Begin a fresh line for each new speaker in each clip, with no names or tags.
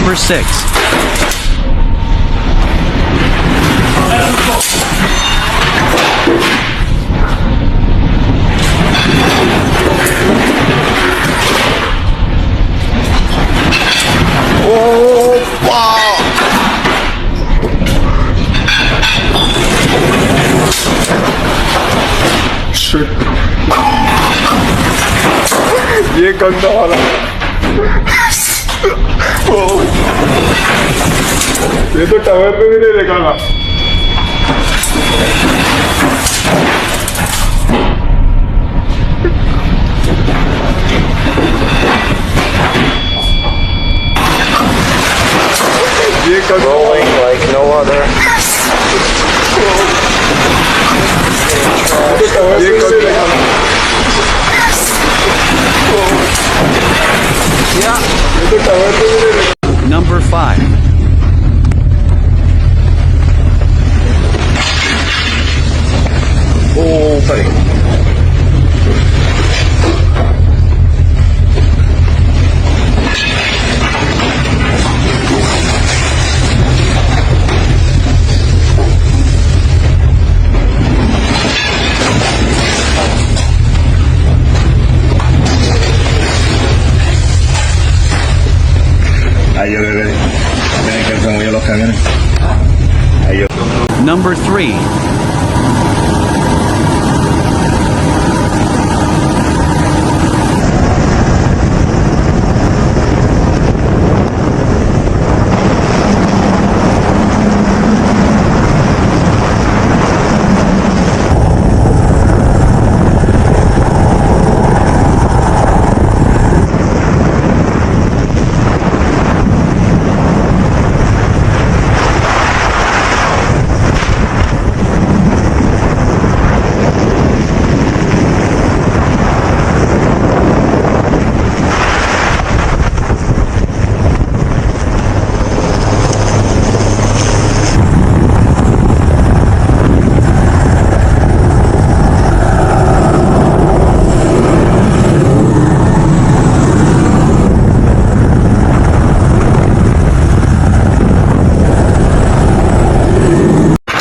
Number 6.
ये गंदा वाला ये तो टावर पे भी नहीं देखा था। ये
Rolling like no other.
ये तो टावर पे भी नहीं देखा।
Number 5.
Oh, sorry. Ayo, bebé. Ven que como yo los camiones. Ayo.
Number 3.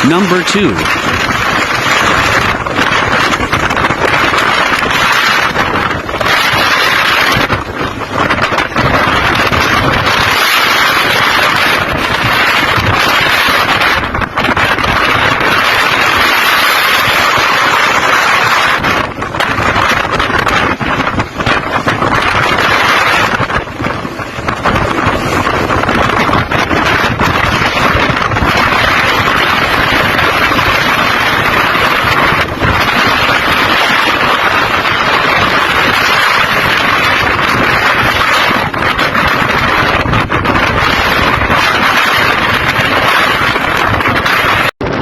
Number 2.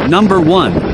Number 1.